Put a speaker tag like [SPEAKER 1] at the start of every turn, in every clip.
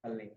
[SPEAKER 1] कल नहीं।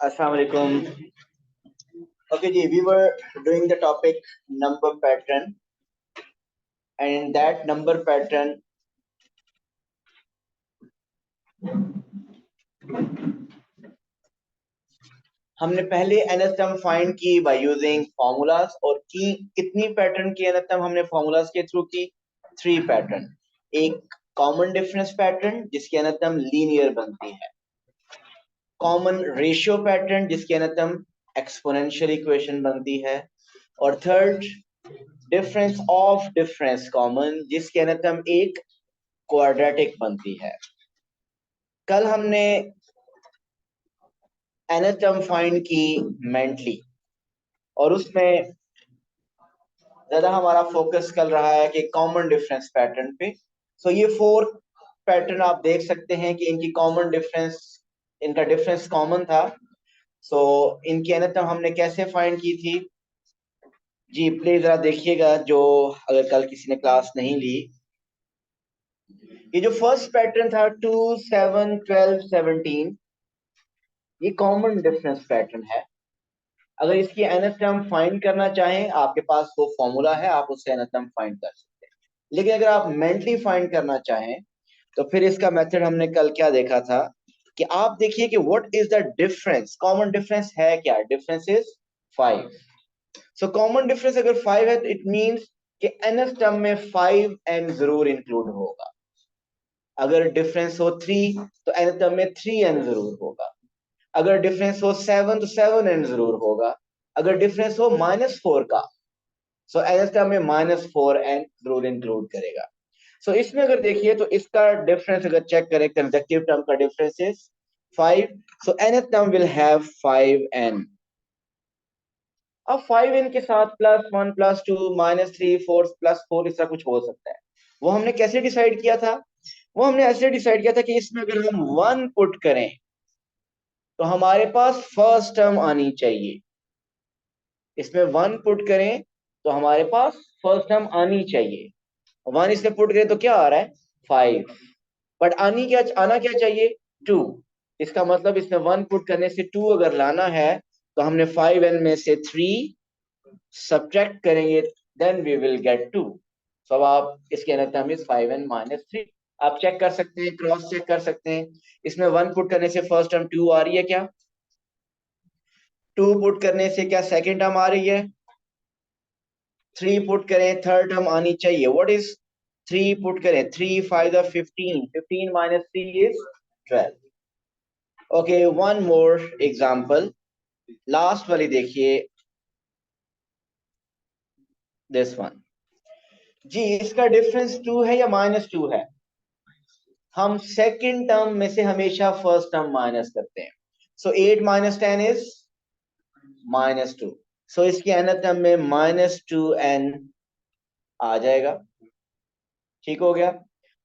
[SPEAKER 1] Assalamu alaikum. Okay, ji, we were doing the topic number pattern, and in that number pattern, हमने पहले nth term find की by using formulas, और की कितनी पैटर्न की nth टर्म हमने फॉर्मूलाज के थ्रू की? 3 पैटर्न। एक कॉमन डिफरेंस पैटर्न जिसकी nth टर्म लीनियर बनती है, कॉमन रेशियो पैटर्न जिसकी nth टर्म एक्सपोनेंशियल इक्वेशन बनती है, और third difference of difference common जिसकी nth टर्म एक क्वाड्रेटिक बनती है। कल हमने nth टर्म फाइंड की मेंटली, और उसमें ज्यादा हमारा फोकस कर रहा है कि कॉमन डिफरेंस पैटर्न पे। सो ये 4 पैटर्न आप देख सकते हैं कि इनकी कॉमन डिफरेंस, इनका डिफरेंस कॉमन था। सो इनकी nth टर्म हमने कैसे फाइंड की थी? जी प्लीज जरा देखिएगा, जो अगर कल किसी ने क्लास नहीं ली। ये जो फर्स्ट पैटर्न था 2 7 12 17, ये कॉमन डिफरेंस पैटर्न है। अगर इसकी nth टर्म फाइंड करना चाहें, आपके पास वो फॉर्मूला है, आप उससे nth टर्म फाइंड कर सकते हैं। लेकिन अगर आप मेंटली फाइंड करना चाहें तो फिर इसका मेथड हमने कल क्या देखा था कि आप देखिए कि what is the difference. Common difference है क्या? Difference is 5। So common difference अगर 5 है तो इट मींस कि nth टर्म में 5n जरूर इंक्लूड होगा। अगर डिफरेंस हो 3 तो nth टर्म में 3n जरूर होगा। अगर डिफरेंस हो 7 तो 7n जरूर होगा। अगर डिफरेंस हो -4 का, सो nth टर्म में -4n जरूर इंक्लूड करेगा। सो इसमें अगर देखिए तो इसका डिफरेंस अगर चेक करें, कंसेक्टिव टर्म का difference is 5, so nth term will have 5n। अब 5n के साथ +1 +2 -3 4 +4 इसका कुछ हो सकता है। वो हमने कैसे डिसाइड किया था? वो हमने ऐसे डिसाइड किया था कि इसमें अगर हम 1 पुट करें तो हमारे पास फर्स्ट टर्म आनी चाहिए। इसमें 1 पुट करें तो हमारे पास फर्स्ट टर्म आनी चाहिए। 1 इसमें पुट करें तो क्या आ रहा है? 5। बट आना क्या चाहिए? 2। इसका मतलब इसमें 1 पुट करने से 2 अगर लाना है तो हमने 5n में से 3 सब्ट्रैक्ट करेंगे, देन वी विल गेट 2। सो अब आप इसके अंदर में 5n - 3 आप चेक कर सकते हैं, क्रॉस चेक कर सकते हैं। इसमें 1 पुट करने से फर्स्ट टर्म 2 आ रही है क्या? 2 पुट करने से क्या सेकंड टर्म आ रही है? 3 पुट करें थर्ड टर्म आनी चाहिए। व्हाट इज 3 पुट करें? 3 5 15, 15 - 3 is 12। Okay, one more example, last वाली देखिए, दिस वन। जी इसका डिफरेंस 2 है या -2 है? हम सेकंड टर्म में से हमेशा फर्स्ट टर्म माइनस करते हैं। सो 8 - 10 इज -2। सो इसकी nth टर्म में -2n आ जाएगा। ठीक हो गया।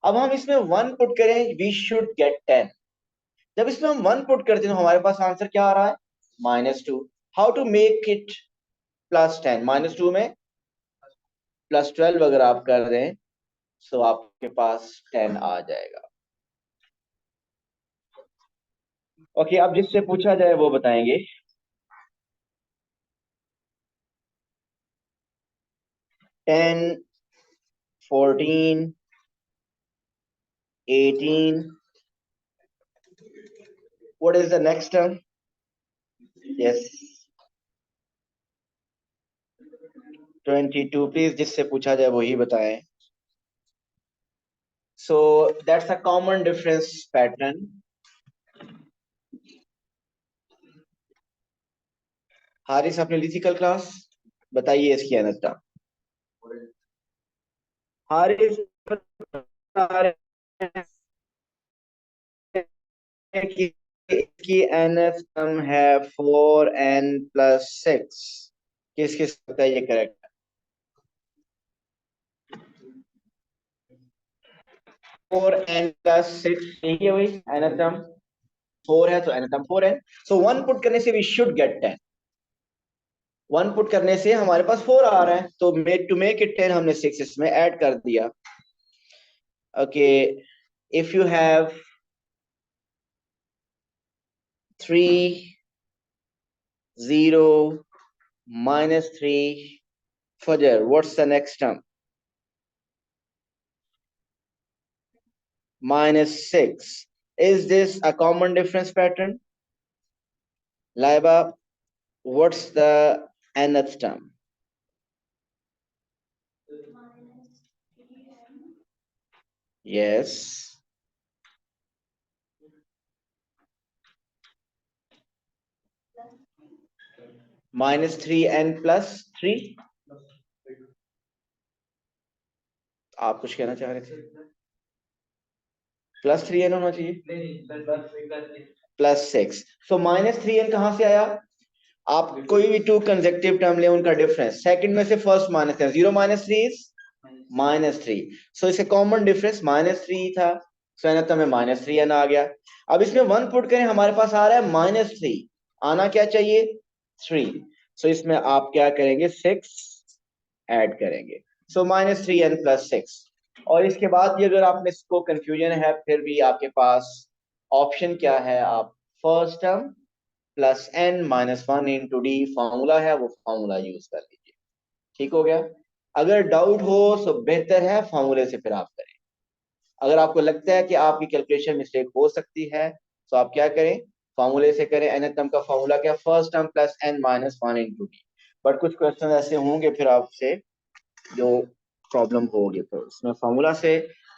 [SPEAKER 1] अब हम इसमें 1 पुट करें, वी शुड गेट 10। जब इसमें हम 1 पुट करते हैं तो हमारे पास आंसर क्या आ रहा है? -2। How to make it +10? -2 में +12 अगर आप कर दें तो आपके पास 10 आ जाएगा। ओके, अब जिससे पूछा जाए वो बताएंगे। 10 14 18, what is the next term? Yes, 22। Please जिससे पूछा जाए वही बताएं। So that's a common difference pattern. Haris आपने ली थी कल क्लास, बताइए इसकी अनता। हारिस बता रहे हैं कि इसकी nth टर्म है 4n+6। किस किस का ये करेक्ट? 4n+6 यही है भाई nth टर्म। 4 है तो nth टर्म 4 है। सो 1 पुट करने से वी शुड गेट 10। 1 पुट करने से हमारे पास 4 आ रहा है, तो टू मेक इट 10 हमने 6 इसमें ऐड कर दिया। Okay, if you have 3 0 -3 Fajr, what's the next term? -6. Is this a common difference pattern? Laiba, what's the nth term? Yes. -3n+3। आप कुछ कहना चाह रहे थे? +3n होना चाहिए। +6। सो -3n कहां से आया? आप कोई भी टू कंसेक्टिव टर्म ले, उनका डिफरेंस सेकंड में से फर्स्ट माइनस है। 0 -3 इज -3। सो इसका कॉमन डिफरेंस -3 था, सो एन में -3n आ गया। अब इसमें 1 पुट करें, हमारे पास आ रहा है -3। आना क्या चाहिए? 3। सो इसमें आप क्या करेंगे? 6 ऐड करेंगे। सो -3n+6। और इसके बाद भी अगर आपने इसको कंफ्यूजन है, फिर भी आपके पास ऑप्शन क्या है? आप first term +n-1 × d formula है, वो फॉर्मूला यूज कर लीजिए। ठीक हो गया? अगर डाउट हो तो बेहतर है फॉर्मूले से फिर आप करें। अगर आपको लगता है कि आपकी कैलकुलेशन मिस्टेक हो सकती है, तो आप क्या करें? फॉर्मूले से करें। nth टर्म का फॉर्मूला क्या? First term +n-1 × d। But कुछ क्वेश्चन ऐसे होंगे फिर आपसे जो प्रॉब्लम होगी, तो इसमें फॉर्मूला से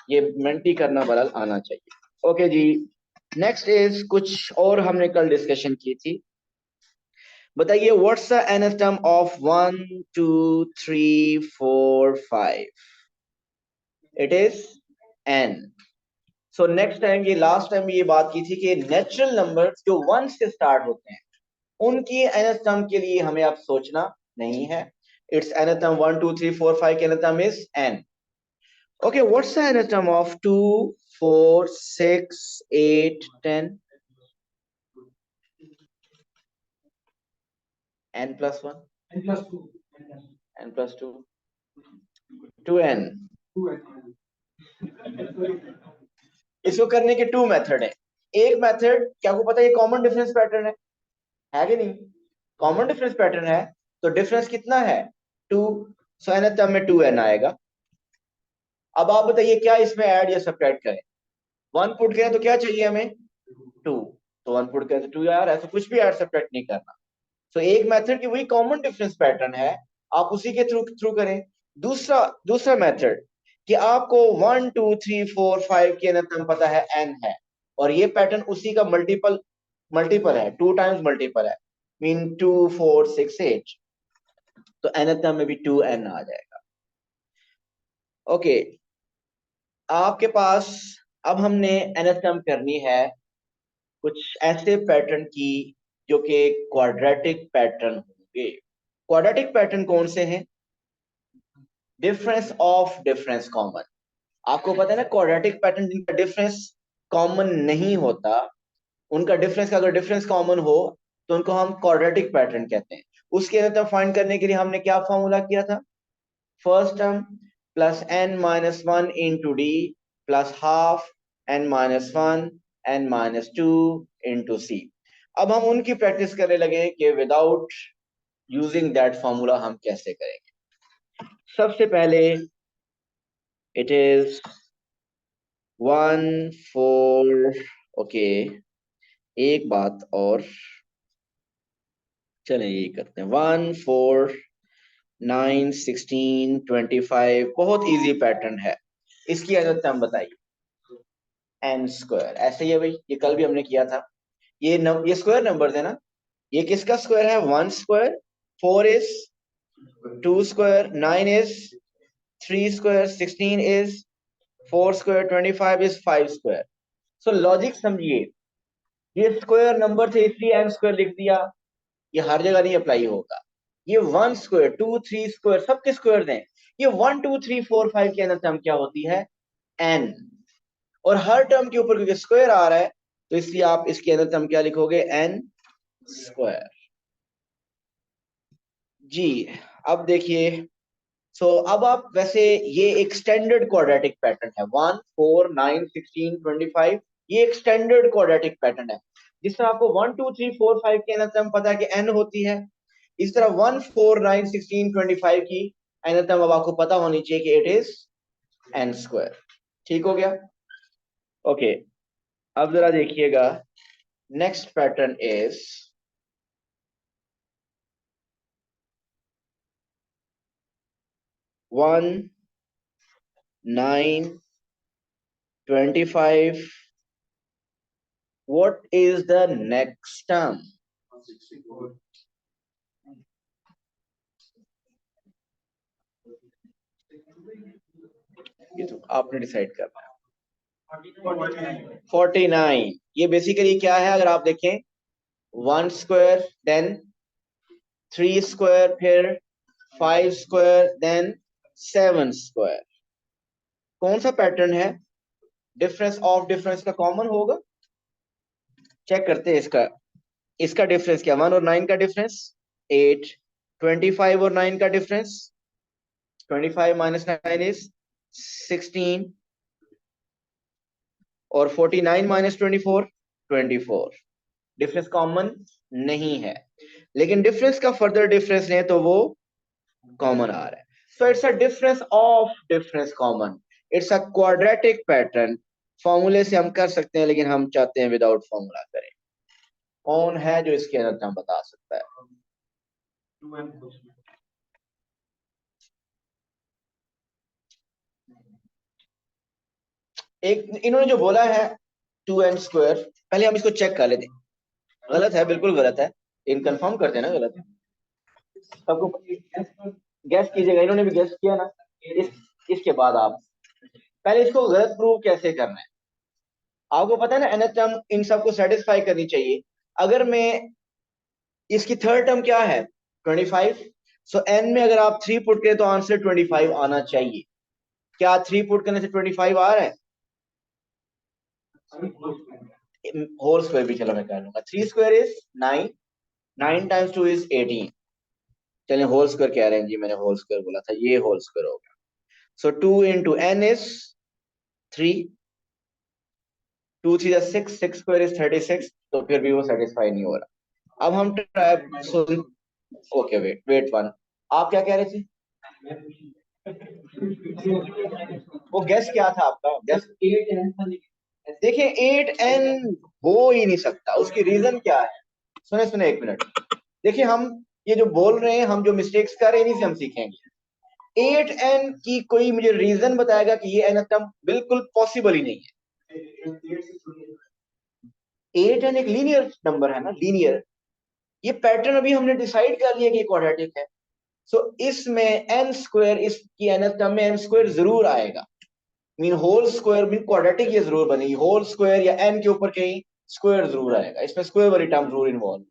[SPEAKER 1] ये मेंटी करना बदल आना चाहिए। ओके जी, नेक्स्ट इज कुछ और हमने कल डिस्कशन की थी। बताइए, what's the nth term of 1 2 3 4 5? It is n। So next time, ये लास्ट टाइम ये बात की थी कि नेचुरल नंबर्स जो 1 से स्टार्ट होते हैं, उनकी nth टर्म के लिए हमें अब सोचना नहीं है। इट्स nth टर्म 1 2 3 4 5 के nth term is n। Okay, what's the nth term of 2 4 6 8 10? n+1, n+2, 2n। इसको करने के 2 मेथड है। एक मेथड, क्या आपको पता है ये कॉमन डिफरेंस पैटर्न है कि नहीं? कॉमन डिफरेंस पैटर्न है, तो डिफरेंस कितना है? 2। सो nth टर्म में 2n आएगा। अब आप बताइए क्या इसमें ऐड या सब्ट्रैक्ट करें? 1 पुट करें तो क्या चाहिए हमें? 2। तो 1 पुट करें तो 2 यार, ऐसा कुछ भी ऐड सब्ट्रैक्ट नहीं करना। तो एक मेथड की वही कॉमन डिफरेंस पैटर्न है, आप उसी के थ्रू थ्रू करें। दूसरा दूसरा मेथड कि आपको 1 2 3 4 5 के nth टर्म पता है n है, और ये पैटर्न उसी का मल्टीपल मल्टीपल है, 2 टाइम्स मल्टीपल है, मीन 2 4 6 8। तो nth टर्म में भी 2n आ जाएगा। ओके, आपके पास अब हमने nth टर्म करनी है कुछ ऐसे पैटर्न की जो कि क्वाड्रेटिक पैटर्न होंगे। क्वाड्रेटिक पैटर्न कौन से हैं? Difference of difference common. आपको पता है ना, क्वाड्रेटिक पैटर्न जिनका डिफरेंस कॉमन नहीं होता, उनका डिफरेंस का अगर डिफरेंस कॉमन हो तो उनको हम क्वाड्रेटिक पैटर्न कहते हैं। उसके अंदर फाइंड करने के लिए हमने क्या फॉर्मूला किया था? First term +n-1 × d +12n-1 n-2 × c। अब हम उनकी प्रैक्टिस करने लगे कि विदाउट यूजिंग दैट फॉर्मूला हम कैसे करेंगे। सबसे पहले इट इज 1 4। ओके, एक बात और, चलें ये करते हैं। 1 4 9 16 25 बहुत इजी पैटर्न है। इसकी आदत हम बताइए। n², ऐसे ही है भाई, ये कल भी हमने किया था। ये स्क्वायर नंबर है ना, ये किसका स्क्वायर है? 1²। 4 is 2², 9 is 3 square 16 is 4 square 25 is 5 square. So logic समझिए, ये स्क्वायर नंबर थे इसलिए n स्क्वायर लिख दिया, ये हर जगह नहीं अप्लाई होगा। ये 1 स्क्वायर 2 3 स्क्वायर सबके स्क्वायर दें, ये 1 2 3 4 5 के अंदर टर्म क्या होती है n, और हर टर्म के ऊपर क्योंकि स्क्वायर आ रहा है तो इसलिए आप इसके अंदर टर्म क्या लिखोगे n स्क्वायर। जी अब देखिए, अब आप वैसे ये एक स्टैंडर्ड क्वाड्रेटिक पैटर्न है 1 4 9 16 25, ये एक स्टैंडर्ड क्वाड्रेटिक पैटर्न है। जिस तरह आपको 1 2 3 4 5 के अंदर टर्म पता है कि n होती है, इस तरह 1 4 9 16 25 की अंदर टर्म अब आपको पता होनी चाहिए कि इट इज n स्क्वायर। ठीक हो गया? ओके, अब जरा देखिएगा, next pattern is 1 9 25. What is the next term? ये तो आपने डिसाइड करना है। 49। ये बेसिकली क्या है, अगर आप देखें 1 स्क्वायर देन 3 स्क्वायर फिर 5 स्क्वायर देन 7 स्क्वायर। कौन सा पैटर्न है? डिफरेंस ऑफ डिफरेंस का कॉमन होगा, चेक करते हैं इसका। इसका डिफरेंस क्या, 1 और 9 का डिफरेंस 8, 25 और 9 का डिफरेंस 25 माइनस 9 इज 16, और 49 माइनस 24 24। डिफरेंस कॉमन नहीं है, लेकिन डिफरेंस का फर्दर डिफरेंस है तो वो कॉमन आ रहा है। So it's a difference of difference common, it's a quadratic pattern. फॉर्मूले से हम कर सकते हैं, लेकिन हम चाहते हैं विदाउट फॉर्मूला करें। कौन है जो इसके अंदर हम बता सकता है? एक इन्होंने जो बोला है 2n स्क्वायर, पहले हम इसको चेक कर लेते हैं। गलत है, बिल्कुल गलत है, इन कंफर्म करते हैं ना गलत है। सबको गैस कीजिएगा, इन्होंने भी गैस किया ना। इसके बाद आप पहले इसको गलत प्रूव कैसे करना है, आपको पता है ना, nth टर्म इन सबको सेटिस्फाई करनी चाहिए। अगर मैं इसकी थर्ड टर्म क्या है 25, सो n में अगर आप 3 पुट करें तो आंसर 25 आना चाहिए। क्या 3 पुट करने से 25 आ रहा है? होल स्क्वायर भी चलो मैं कर लूंगा, 3 स्क्वायर इज 9, 9 टाइम्स 2 इज 18। चलिए होल स्क्वायर कह रहे हैं जी, मैंने होल स्क्वायर बोला था, ये होल स्क्वायर हो गया। सो 2 into n is 3, 2 3 6, 6 square is 36, तो फिर भी वो सेटिस्फाई नहीं हो रहा। अब हम सुन, ओके वेट वेट वन, आप क्या कह रहे थे? वो गेस क्या था आपका गेस? देखिए 8n हो ही नहीं सकता, उसकी रीजन क्या है? सुने सुने एक मिनट, देखिए हम ये जो बोल रहे हैं, हम जो मिस्टेक्स कर रहे हैं इन्हीं से हम सीखेंगे। 8n की कोई मुझे रीजन बताएगा कि ये n टर्म बिल्कुल पॉसिबल ही नहीं है। 8n एक लीनियर नंबर है ना, लीनियर। ये पैटर्न अभी हमने डिसाइड कर लिया कि क्वाड्रेटिक है। सो इसमें n स्क्वायर, इसकी nth टर्म में n स्क्वायर जरूर आएगा। Mean whole square mean quadratic ये जरूर बनेगी, होल स्क्वायर या n के ऊपर कहीं स्क्वायर जरूर आएगा, इसमें स्क्वायर वाली टर्म जरूर इन्वॉल्व।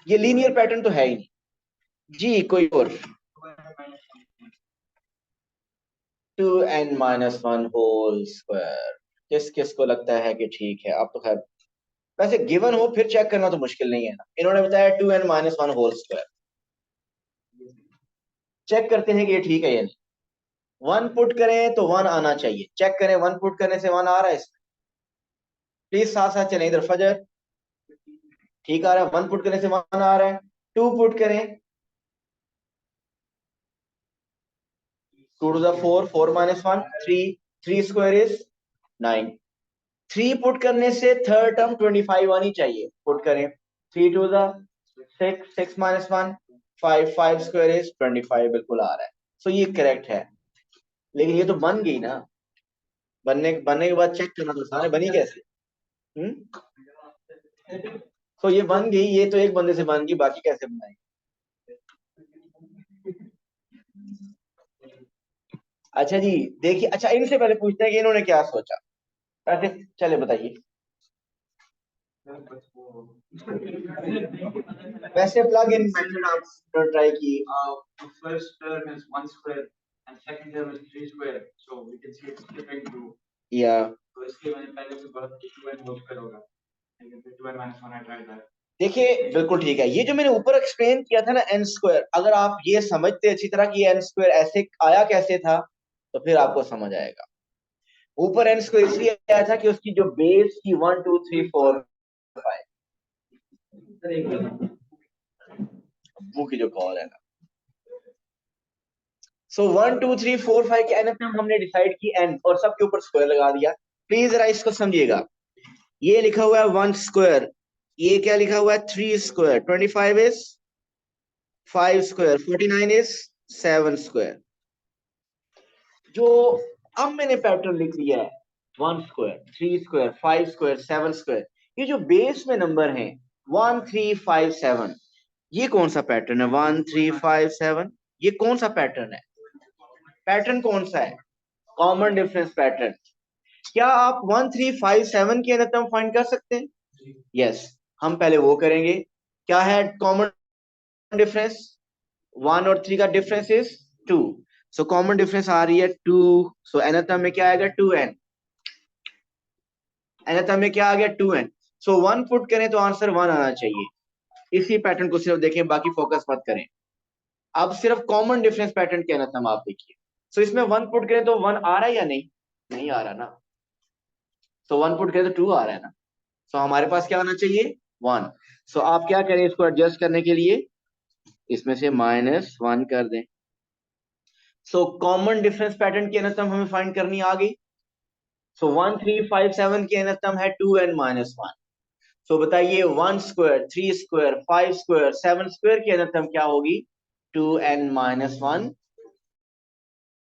[SPEAKER 1] ये लीनियर पैटर्न तो है ही नहीं जी। कोई और? 2n-1 होल स्क्वायर, किस किस को लगता है कि ठीक है? अब तो खैर वैसे गिवन हो फिर चेक करना तो मुश्किल नहीं है ना। इन्होंने बताया 2n-1 होल स्क्वायर, चेक करते हैं कि ये ठीक है या नहीं। 1 पुट करें तो 1 आना चाहिए, चेक करें 1 पुट करने से 1 आ रहा है इसमें। प्लीज साथ साथ चलें, इधर फजर ठीक आ रहा है, 1 पुट करने से 1 आ रहा है। 2 पुट करें, 2 to the 4, 4 minus 1 3, 3 square is 9। 3 put करने से थर्ड टर्म 25 आनी चाहिए, पुट करें 3 to the 6, 6 minus 1 5, 5 square is 25, बिल्कुल आ रहा है। सो ये करेक्ट है, लेकिन ये तो बन गई ना, बनने के बाद चेक करना तो सारे बनी कैसे? तो ये बन गई, ये तो एक बंदे से बन गई, बाकी कैसे बनाएंगे? अच्छा जी, देखिए, अच्छा इनसे पहले पूछते हैं कि इन्होंने क्या सोचा। वैसे चले बताइए। वैसे प्लग इन मेथड आप ट्राई की।
[SPEAKER 2] First term is 1 square and second term is 3 square. So we can see it's flipping to.
[SPEAKER 1] या
[SPEAKER 2] तो इसके मैंने पहले से बहुत 2n whole square होगा, लेकिन फिर 2n minus 1 I tried that.
[SPEAKER 1] देखिए, बिल्कुल ठीक है। ये जो मैंने ऊपर एक्सप्लेन किया था ना एन स्क्वायर, अगर आप ये समझते अच्छी तरह कि एन स्क्वायर ऐसे आया कैसे था, तो फिर आपको समझ आएगा। ऊपर एन स्क्वायर इसलिए आया था कि उसकी जो बेस की 1 2 3 4 5, वो की जो कॉल है ना, सो 1 2 3 4 5 के एन हमने डिसाइड की एन, और सबके ऊपर स्क्वायर लगा दिया। प्लीज जरा इसको समझिएगा। ये लिखा हुआ है 1 स्क्वायर, ये क्या लिखा हुआ है 3 square, 25 is 5 square, 49 is 7 square. जो अब मैंने पैटर्न लिख लिया है 1 स्क्वायर, 3 स्क्वायर, 5 स्क्वायर, 7 स्क्वायर, ये जो बेस में नंबर हैं 1 3 5 7, ये कौन सा पैटर्न है 1 3 5 7? ये कौन सा पैटर्न है? पैटर्न कौन सा है? Common difference pattern. क्या आप 1 3 5 7 के एनथम फाइंड कर सकते हैं? यस, हम पहले वो करेंगे। क्या है कॉमन डिफरेंस? 1 और 3 का difference is 2, so common difference आ रही है 2, सो एनथम में क्या आएगा 2n, एनथम में क्या आ गया 2n, सो 1 पुट करें तो आंसर 1 आना चाहिए। इसी पैटर्न को सिर्फ देखें, बाकी फोकस मत करें। अब सिर्फ कॉमन डिफरेंस पैटर्न के एनथम आप देखिए। सो इसमें 1 पुट करें तो 1 आ रहा है या नहीं? नहीं आ रहा ना। सो 1 पुट करें तो 2 आ रहा है ना। सो हमारे पास क्या होना चाहिए 1। सो आप क्या करें, इसको एडजस्ट करने के लिए इसमें से -1 कर दें। सो कॉमन डिफरेंस पैटर्न की एनथम हमें फाइंड करनी आ गई। सो 1 3 5 7 की एनथम है 2n -1। सो बताइए 1 स्क्वायर, 3 स्क्वायर, 5 स्क्वायर, 7 स्क्वायर की एनथम क्या होगी 2n -1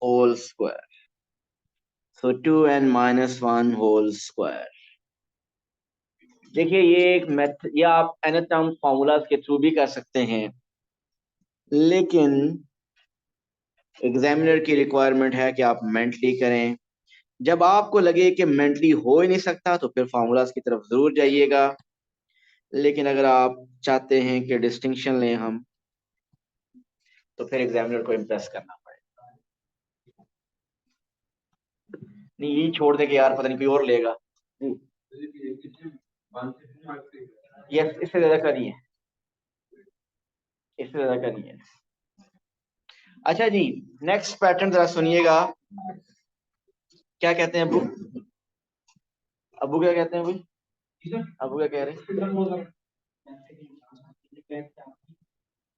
[SPEAKER 1] होल स्क्वायर। सो 2n -1 होल स्क्वायर। देखिए ये एक मेथड, या आप एनथम फॉर्मूलाज के थ्रू भी कर सकते हैं, लेकिन एग्जामिनर की रिक्वायरमेंट है कि आप मेंटली करें। जब आपको लगे कि मेंटली हो ही नहीं सकता तो फिर फार्मूलाज की तरफ जरूर जाइएगा, लेकिन अगर आप चाहते हैं कि डिस्टिंक्शन लें हम, तो फिर एग्जामिनर को इम्प्रेस करना पड़ेगा। नहीं यही छोड़ दे कि यार पता नहीं कोई और लेगा। यस, इससे ज्यादा करिए, इससे ज्यादा करिए। अच्छा जी, नेक्स्ट पैटर्न जरा सुनिएगा। क्या कहते हैं अबू? अबू क्या कहते हैं भाई? अबू क्या कह रहे हैं?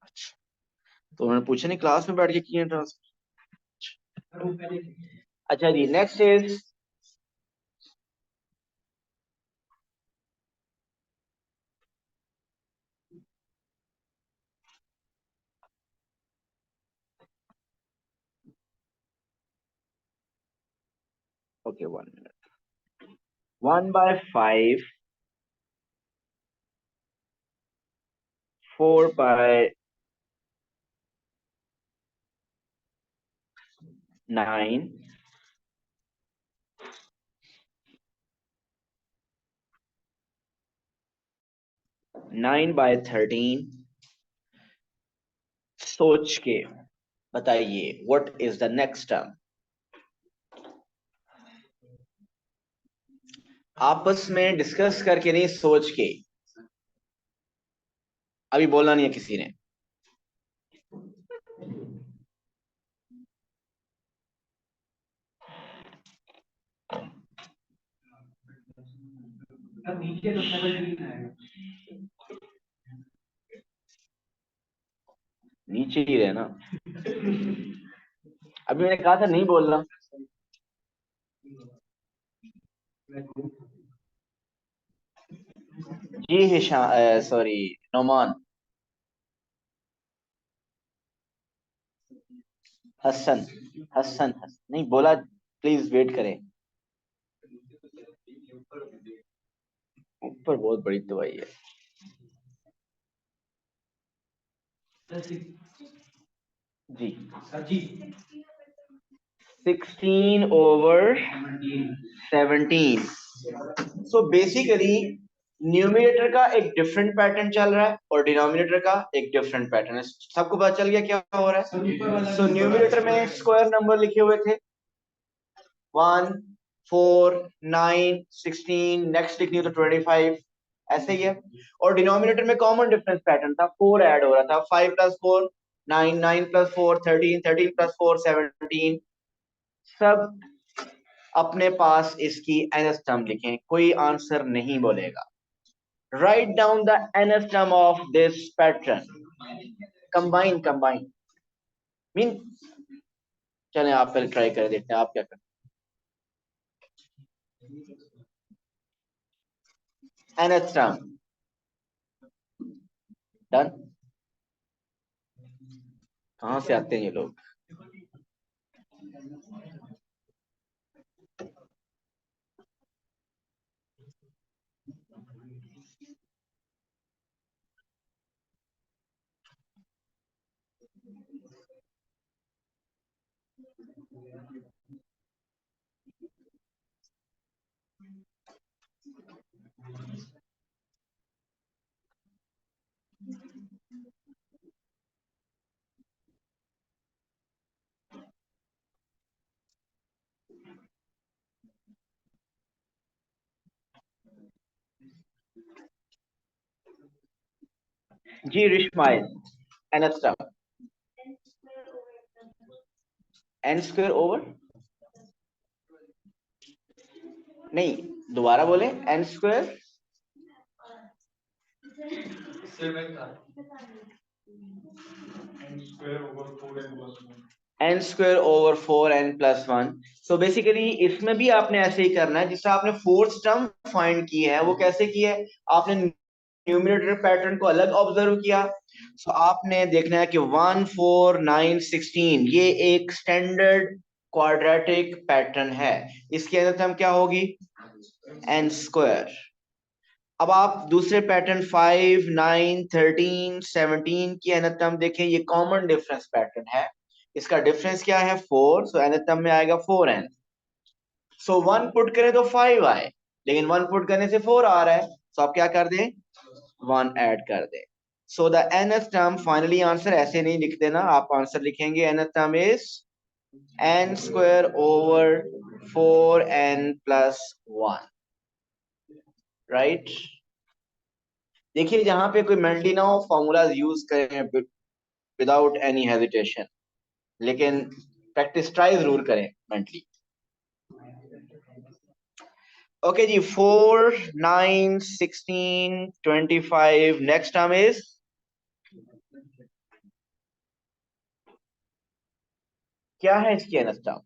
[SPEAKER 1] अच्छा, तो उन्होंने पूछा नहीं, क्लास में बैठ के किए ट्रांसफर। अच्छा जी, नेक्स्ट इज ओके 1 मिनट। 1/5, 4/9, 9/13। सोच के बताइए what is the next term. आपस में डिस्कस करके नहीं, सोच के। अभी बोलना नहीं है किसी ने।
[SPEAKER 2] नीचे तो 17 है।
[SPEAKER 1] नीचे ही रहना। अभी मैंने कहा था नहीं बोलना। जी हिशा, सॉरी, नोमान, हसन, हसन, नहीं बोला, प्लीज वेट करें। ऊपर बहुत बड़ी दवाई है। जी
[SPEAKER 2] जी
[SPEAKER 1] 16/17। सो बेसिकली न्यूमिनेटर का एक डिफरेंट पैटर्न चल रहा है और डिनोमिनेटर का एक डिफरेंट पैटर्न है। सबको पता चल गया क्या हो रहा है? सो न्यूमिनेटर में स्क्वायर नंबर लिखे हुए थे 1, 4, 9, 16, नेक्स्ट लिखनी हो तो 25, ऐसे ही है। और डिनोमिनेटर में कॉमन डिफरेंस पैटर्न था, 4 ऐड हो रहा था, 5 + 4 9, 9 + 4 13, 13 + 4 17। सब अपने पास इसकी nth टर्म लिखें, कोई आंसर नहीं बोलेगा। Write down the nth term of this pattern. Combine mean, चलें आप पहले ट्राई कर देते हैं, आप क्या करते हैं? nth term done. कहां से आते हैं ये लोग? जी रिश्माइल, nth टर्म n² ओवर, नहीं दोबारा बोले, n²। n²/4n+1। सो बेसिकली इसमें भी आपने ऐसे ही करना है, जिससे आपने फोर्थ टर्म फाइंड की है वो कैसे की है, आपने न्यूमरेटर पैटर्न को अलग ऑब्जर्व किया। सो आपने देखना है कि 1, 4, 9, 16 ये एक स्टैंडर्ड क्वाड्रेटिक पैटर्न है। इसके अंदर टर्म क्या होगी? n²। अब आप दूसरे पैटर्न 5, 9, 13, 17 की nth टर्म देखें, ये कॉमन डिफरेंस पैटर्न है। इसका डिफरेंस क्या है? 4। सो nth टर्म में आएगा 4n। सो 1 पुट करें तो 5 आए, लेकिन 1 पुट करने से 4 आ रहा है, तो आप क्या कर दें? 1 ऐड कर दें। सो the nth term, finally answer ऐसे नहीं लिख देना, आप आंसर लिखेंगे nth term is n²/4n+1, right. देखिए जहां पे कोई मेंटली ना हो, फॉर्मूलाज यूज करें विदाउट एनी हेजिटेशन, लेकिन प्रैक्टिस ट्राई जरूर करें मेंटली। ओके जी, 4, 9, 16, 25, नेक्स्ट टर्म इज क्या है इसकी nth टर्म?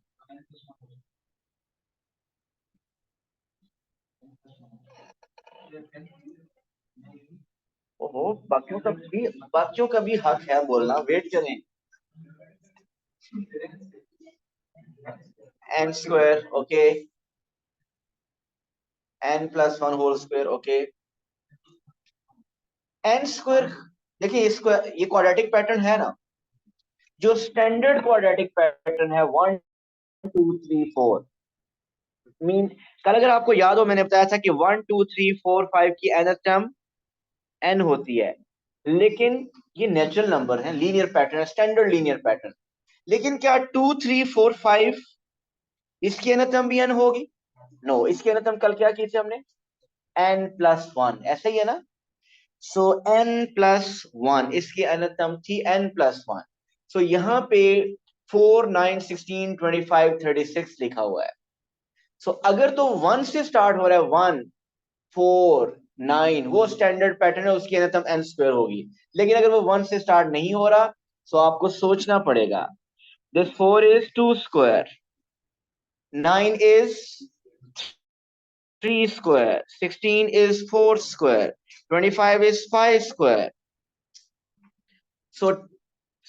[SPEAKER 1] ओहो, बच्चों का भी हक है बोलना, वेट करें। n², okay, n+1 whole square, okay. n², देखिए स्क्वायर, ये क्वाड्रेटिक पैटर्न है ना, जो स्टैंडर्ड क्वाड्रेटिक पैटर्न है 1, 2, 3, 4 मीन, कल अगर आपको याद हो मैंने बताया था कि 1, 2, 3, 4, 5 की nth टर्म n होती है, लेकिन ये नेचुरल नंबर है, लीनियर पैटर्न है, स्टैंडर्ड लीनियर पैटर्न। लेकिन क्या 2, 3, 4, 5 इसकी nth टर्म भी n होगी? नो, इसकी nth टर्म कल क्या की थी हमने? n+1, ऐसे ही है ना। सो n+1 इसकी nth टर्म थी n+1। सो यहाँ पे 4, 9, 16, 25, 36 लिखा हुआ है। सो अगर तो 1 से स्टार्ट हो रहा है, 1, 4, 9 वो स्टैंडर्ड पैटर्न है, उसकी nth टर्म n² होगी। लेकिन अगर वो 1 से स्टार्ट नहीं हो रहा, तो आपको सोचना पड़ेगा। This 4 is 2², 9 is 3², 16 is 4², 25 is 5²। सो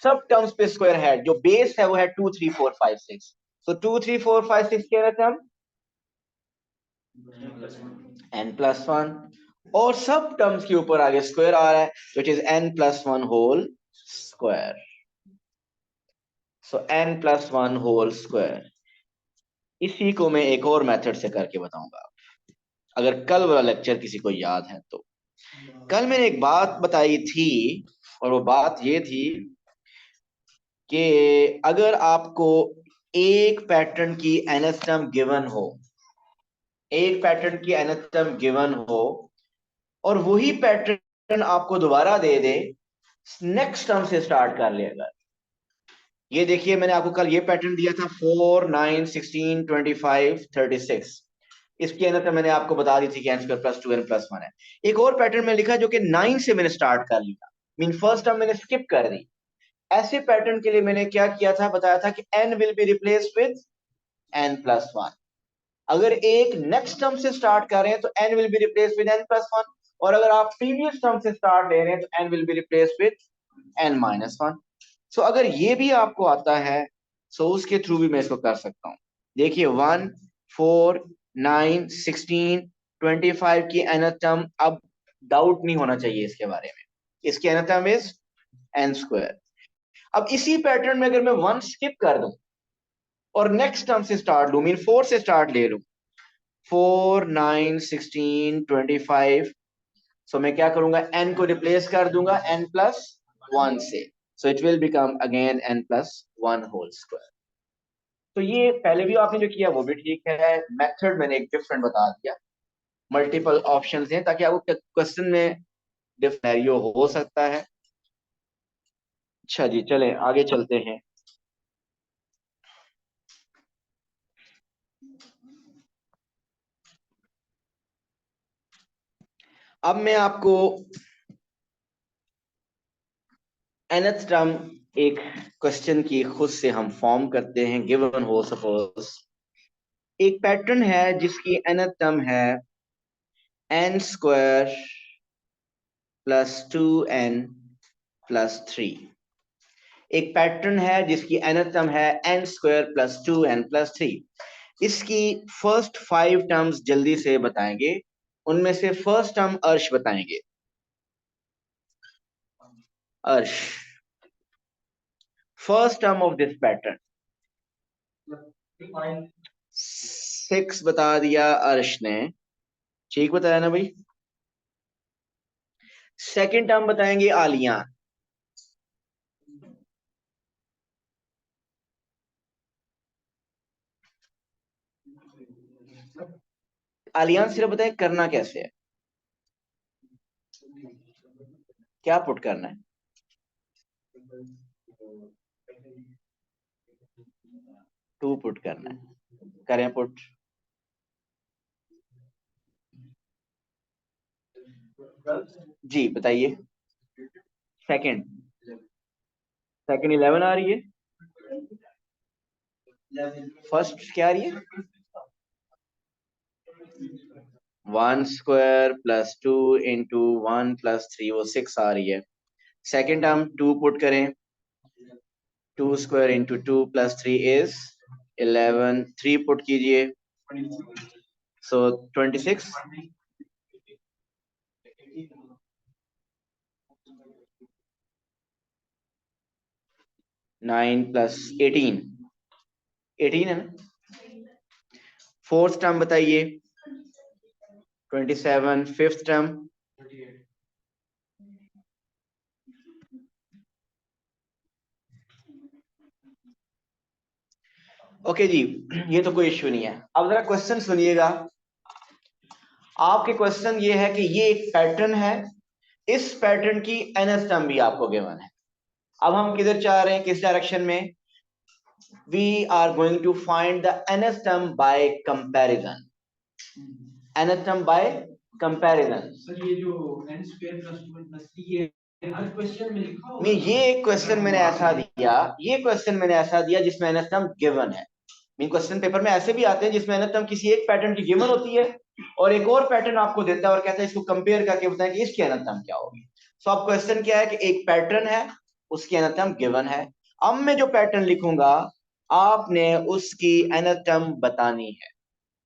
[SPEAKER 1] सब टर्म्स पे स्क्वायर है, जो बेस है वो है 2, 3, 4, 5, 6। सो 2, 3, 4, 5, 6 क्या रहता है? n+1। और सब टर्म्स के ऊपर आगे स्क्वायर आ रहा है, which is n+1 whole square. So n+1 whole square. इसी को मैं एक और मेथड से करके बताऊंगा, अगर कल वाला लेक्चर किसी को याद है तो। कल मैंने एक बात बताई थी, और वो बात ये थी कि अगर आपको एक पैटर्न की nth टर्म गिवन हो, एक पैटर्न की nth टर्म गिवन हो, और वही पैटर्न आपको दोबारा दे दे नेक्स्ट टर्म से स्टार्ट कर ले। अगर ये देखिए, मैंने आपको कल ये पैटर्न दिया था 4 9 16 25 36, इसकी nth टर्म मैंने आपको बता दी थी कि n² + 2n + 1 है। एक और पैटर्न में लिखा जो कि 9 से मैंने स्टार्ट कर लिया, मीन फर्स्ट टर्म मैंने स्किप कर दी। ऐसे पैटर्न के लिए मैंने क्या किया था, बताया था कि n will be replaced with n + 1। अगर एक नेक्स्ट टर्म से स्टार्ट कर रहे हैं तो n will be replaced with n + 1, और अगर आप प्रीवियस टर्म से स्टार्ट ले रहे हैं तो n will be replaced with n - 1। सो अगर ये भी आपको आता है सो उसके थ्रू भी मैं इसको कर सकता हूं। देखिए 1 4 9 16 25 की nth टर्म, अब डाउट नहीं होना चाहिए इसके बारे में, इसकी nth टर्म इज n²। अब इसी पैटर्न में अगर मैं 1 स्किप कर दूं और नेक्स्ट टर्म से स्टार्ट लूं, मीन 4 से स्टार्ट ले लूं, 4 9 16 25, सो मैं क्या करूंगा, n को रिप्लेस कर दूंगा n + 1 से, so it will become again n + 1²। तो ये पहले भी आपने जो किया वो भी ठीक है, मेथड मैंने एक डिफरेंट बता दिया, मल्टीपल ऑप्शंस हैं ताकि आपको क्वेश्चन में डिफरेंट हो सकता है। अच्छा जी, चलें आगे चलते हैं। अब मैं आपको nth टर्म एक क्वेश्चन की खुद से हम फॉर्म करते हैं, गिवन हो सपोज एक पैटर्न है जिसकी nth टर्म है n² + 2n + 3। एक पैटर्न है जिसकी nth टर्म है n² + 2n + 3। इसकी फर्स्ट 5 टर्म्स जल्दी से बताएंगे, उनमें से फर्स्ट टर्म अर्श बताएंगे। अर्श, first term of this pattern 6 बता दिया अर्श ने, ठीक बताया ना भाई। सेकंड टर्म बताएंगे आलिया, आलियान सिर्फ बताए करना कैसे है, क्या पुट करना है, 2 पुट करना है, करें पुट। जी बताइए। सेकंड, सेकंड 11 आ रही है, फर्स्ट क्या आ रही है, 1² + 2 × 1 + 3, वो 6 आ रही है। सेकंड टर्म 2 पुट करें, 2² × 2 + 3 इज 11, 3 पुट कीजिए, सो 26। 9 + 18, 18 है ना। फोर्थ टर्म बताइए, 27। Fifth term 38। ओके जी, ये तो कोई इश्यू नहीं है। अब जरा क्वेश्चन सुनिएगा। आपके क्वेश्चन ये है कि ये एक पैटर्न है, इस पैटर्न की nth टर्म भी आपको गिवन है। अब हम किधर चाह रहे हैं, किस डायरेक्शन में, we are going to find the nth term by comparison, nth term by comparison.
[SPEAKER 2] Sir ये जो n² + 2n + 3 ये हर क्वेश्चन में लिखा होगा।
[SPEAKER 1] नहीं, ये एक क्वेश्चन मैंने ऐसा दिया, ये क्वेश्चन मैंने ऐसा दिया जिसमें nth टर्म गिवन है। मीन क्वेश्चन पेपर में ऐसे भी आते हैं जिसमें nth टर्म किसी एक पैटर्न की गिवन होती है और एक और पैटर्न आपको देता है और कहता है इसको कंपेयर करके बताएं कि इसकी nth टर्म क्या होगी। सो अब क्वेश्चन क्या है कि एक पैटर्न है, उसकी nth टर्म गिवन है। अब मैं जो पैटर्न लिखूंगा आपने उसकी nth टर्म बतानी है,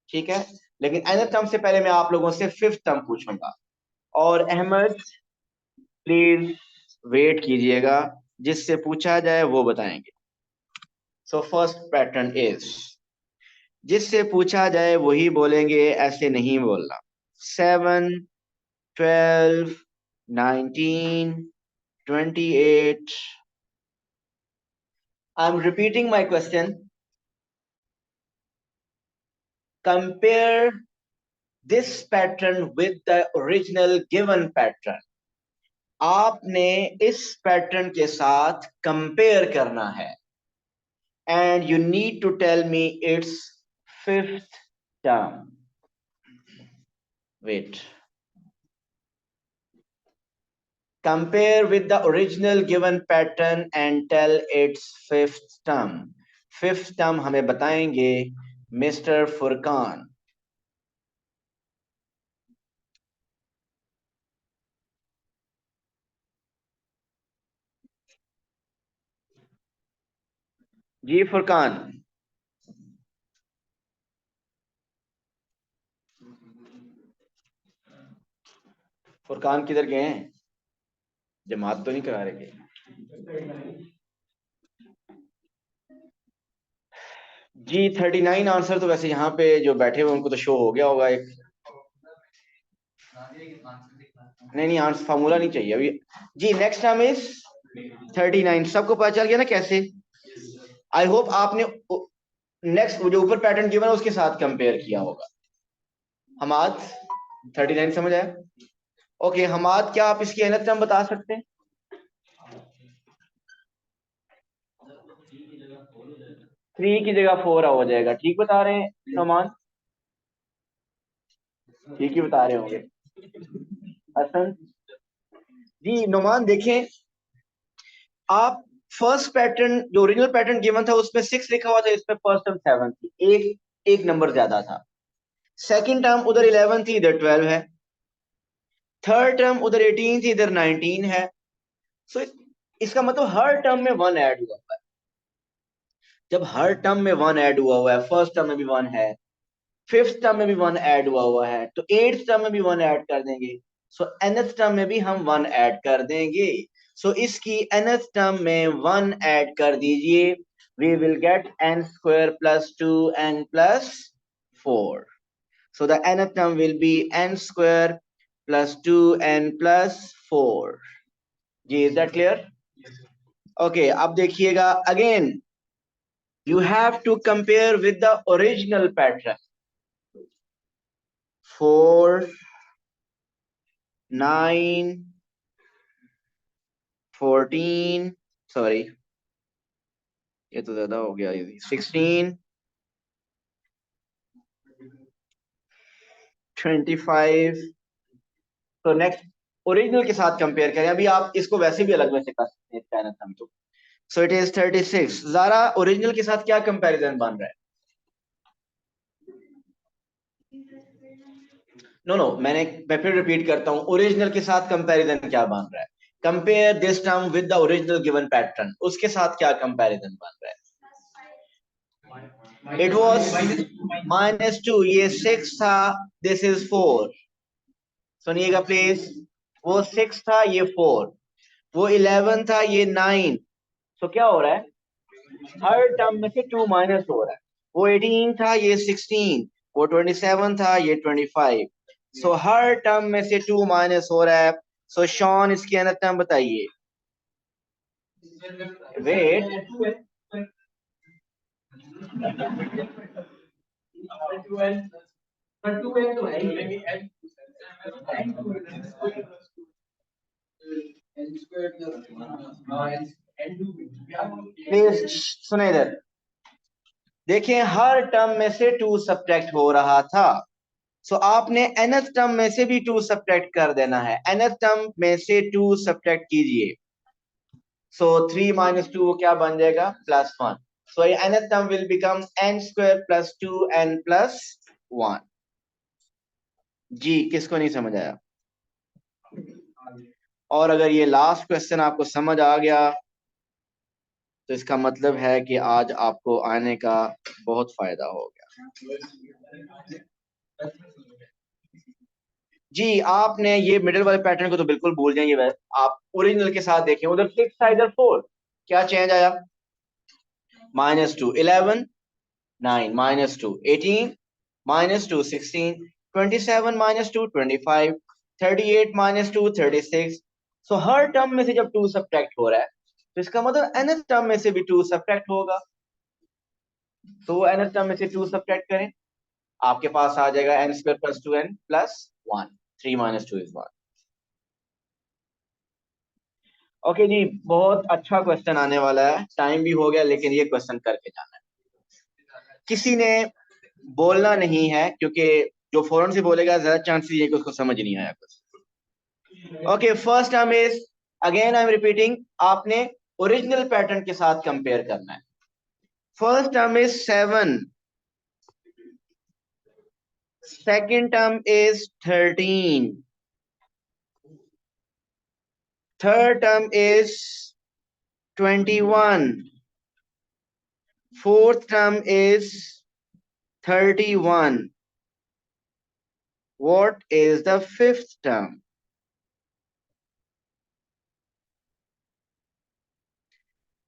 [SPEAKER 1] ठीक है। लेकिन nth टर्म से पहले मैं आप लोगों से फिफ्थ टर्म पूछूंगा, और अहमद प्लीज वेट कीजिएगा, जिससे पूछा जाए वो बताएंगे। सो फर्स्ट पैटर्न इज जिससे पूछा जाए वही बोलेंगे, ऐसे नहीं बोलना। 7, 12, 19, 28. I'm repeating my question. Compare this pattern with the original given pattern. आपने इस पैटर्न के साथ कंपेयर करना है, and you need to tell me its fifth term. Wait. Compare with the original given pattern and tell its fifth term. Fifth term हमें बताएंगे mister Furqan. जी फुरकान। फुरकान किधर गए हैं? जमात तो नहीं करा रहे? जी 39 आंसर तो वैसे यहाँ पे जो बैठे हुए उनको तो शो हो गया होगा एक। नहीं नहीं, आंसर फार्मूला नहीं चाहिए अभी। जी नेक्स्ट टर्म इज 39। सबको पता चल गया ना कैसे? आई होप आपने नेक्स्ट जो ऊपर पैटर्न गिवन है उसके साथ कंपेयर किया होगा। हमाद 39 समझ आया? ओके हमाद, क्या आप इसकी nth टर्म बता सकते हैं? 3 की जगह 4 हो जाएगा। ठीक बता रहे हैं नोमान? ठीक ही बता रहे होंगे। हसन जी। नोमान देखें, आप फर्स्ट पैटर्न जो ओरिजिनल पैटर्न गिवन था उसमें 6 लिखा हुआ था, इसमें फर्स्ट टर्म 7 थी, एक नंबर ज्यादा था। सेकंड टर्म उधर 11 थी, इधर 12 है। थर्ड टर्म उधर 18 थी, इधर 19 है। सो इसका मतलब हर टर्म में 1 ऐड हुआ है। जब हर टर्म में 1 ऐड हुआ है, फर्स्ट टर्म में भी 1 है, फिफ्थ टर्म में भी 1 ऐड हुआ है, तो एट्थ टर्म में भी 1 ऐड कर देंगे। सो nth टर्म में भी हम 1 ऐड कर देंगे। सो इसकी nth टर्म में 1 ऐड कर दीजिए। We will get n square plus 2n plus 4। So the nth term will be n square plus 2n plus 4। जी इज दैट क्लियर? ओके अब देखिएगा again, you have to compare with the original pattern। 4, 9, 14, sorry ये तो ज्यादा हो गया, 16, 25। तो next original के साथ कंपेयर करें। अभी आप इसको वैसे भी अलग में से कर सकते हैं पैराथम तो। So it is 36। ज़ारा ओरिजिनल के साथ क्या कंपैरिजन बन रहा है? नो मैं फिर रिपीट करता हूं, ओरिजिनल के साथ कंपैरिजन क्या बन रहा है? Compare this term with the original given pattern, उसके साथ क्या कंपैरिजन बन रहा है? इट वॉज -2, ये 6 था, दिस इज 4। सुनिएगा प्लीज, वो 6 था ये 4, वो 11 था ये 9। तो क्या हो रहा है? हर टर्म में से 2 माइनस हो रहा है। वो 18 था ये 16, वो 27 था ये 25। सो हर टर्म में से 2 माइनस हो रहा है। सो शॉन इसकी nth टर्म बताइए। वेट, प्लीज सुने इधर। देखिए हर टर्म में से 2 सब्ट्रैक्ट हो रहा था। सो आपने nth टर्म में से भी 2 सब्ट्रैक्ट कर देना है। nth टर्म में से 2 सब्ट्रैक्ट कीजिए। सो 3 माइनस 2 क्या बन जाएगा? +1। सो ये nth term will become n square plus 2n plus 1। जी किसको नहीं समझ आया? और अगर ये लास्ट क्वेश्चन आपको समझ आ गया तो इसका मतलब है कि आज आपको आने का बहुत फायदा हो गया। जी आपने ये मिडिल वाले पैटर्न को तो बिल्कुल भूल जाइए। आप ओरिजिनल के साथ देखें, उधर 6 था इधर 4, क्या चेंज आया? -2, 11 9 minus 2 18 minus 2 16 27 minus 2 25 38 minus 2 36। सो हर टर्म में से जब 2 सब्ट्रैक्ट हो रहा है तो इसका मतलब nth टर्म में से भी 2 सब्ट्रैक्ट होगा। तो वो nth टर्म में से 2 सब्ट्रैक्ट करें, आपके पास आ जाएगा n square plus 2n plus 1। 3 minus 2 is 1। Okay जी, बहुत अच्छा क्वेश्चन आने वाला है, टाइम भी हो गया लेकिन ये क्वेश्चन करके जाना है। किसी ने बोलना नहीं है क्योंकि जो फौरन से बोलेगा ज्यादा चांसेस ये कि उसको समझ नहीं आया कुछ। Okay, first term is, again I am repeating, आपने ओरिजिनल पैटर्न के साथ कंपेयर करना है। First term is 7, second term is 13, third term is 21, fourth term is 31. What is the fifth term?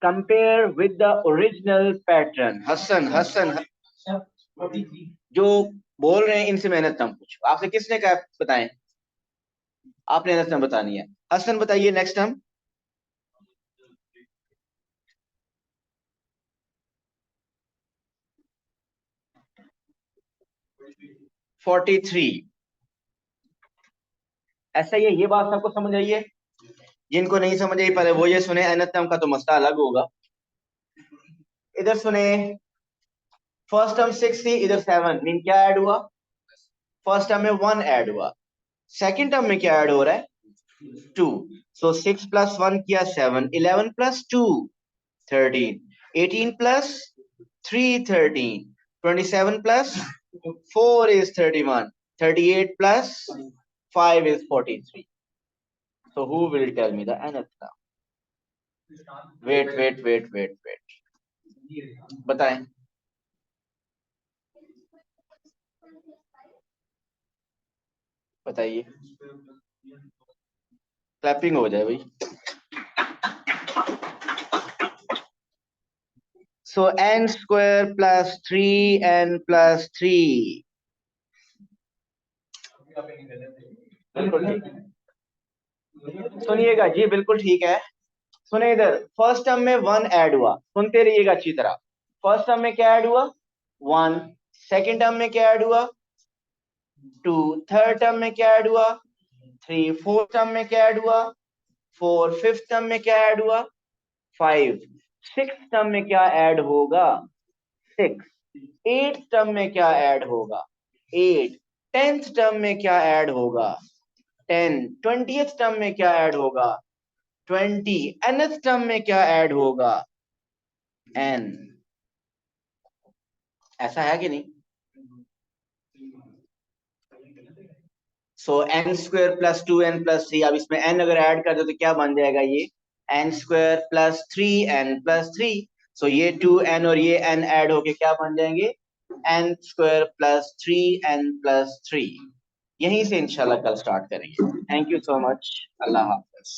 [SPEAKER 1] Compare with the original pattern. Hasan जो बोल रहे हैं इनसे मेहनत कम पूछो। आपसे किसने कहा बताएं? आपने नेक्स्ट टर्म बतानी है। हसन बताइए नेक्स्ट टर्म। 43। ऐसा ही है, ये बात सबको समझ आई है? जिनको नहीं समझ आई पहले वो ये सुने, nth टर्म का तो मसला अलग होगा। इधर सुने, फर्स्ट टर्म 6 थी, इधर 7, मीन क्या ऐड हुआ? फर्स्ट टर्म में 1 ऐड हुआ, सेकंड टर्म में क्या ऐड हो रहा है? 2। सो 6 प्लस 1 किया 7, 11 plus 2 13, 18 plus 3 13, 27 plus 4 is 31, 38 plus 5 is 43. So who will tell me the nth now? Wait. बताएं। बताइए, क्लैपिंग हो जाए भाई। So n square plus 3n plus 3। बिल्कुल ठीक है, सुनिएगा जी, बिल्कुल ठीक है। सुने इधर, फर्स्ट टर्म में 1 ऐड हुआ, सुनते रहिएगा अच्छी तरह। फर्स्ट टर्म में क्या ऐड हुआ? 1। सेकेंड टर्म में क्या ऐड हुआ? 2। थर्ड टर्म में क्या ऐड हुआ? 3। फोर्थ टर्म में क्या ऐड हुआ? 4। फिफ्थ टर्म में क्या ऐड हुआ? 5। सिक्स टर्म में क्या ऐड होगा? 6। एट टर्म में क्या ऐड होगा? 8। 10th टर्म में क्या ऐड होगा? 10। 20th टर्म में क्या ऐड होगा? 20। nth टर्म में क्या ऐड होगा? n। ऐसा है कि नहीं? सो n square plus 2n plus 3, अब इसमें n अगर ऐड कर दो तो क्या बन जाएगा? ये n square plus 3n plus 3। सो ये 2n और ये n ऐड होके क्या बन जाएंगे? n square plus 3n plus 3। यहीं से इंशाल्लाह कल स्टार्ट करेंगे। Thank you so much, Allah Hafiz.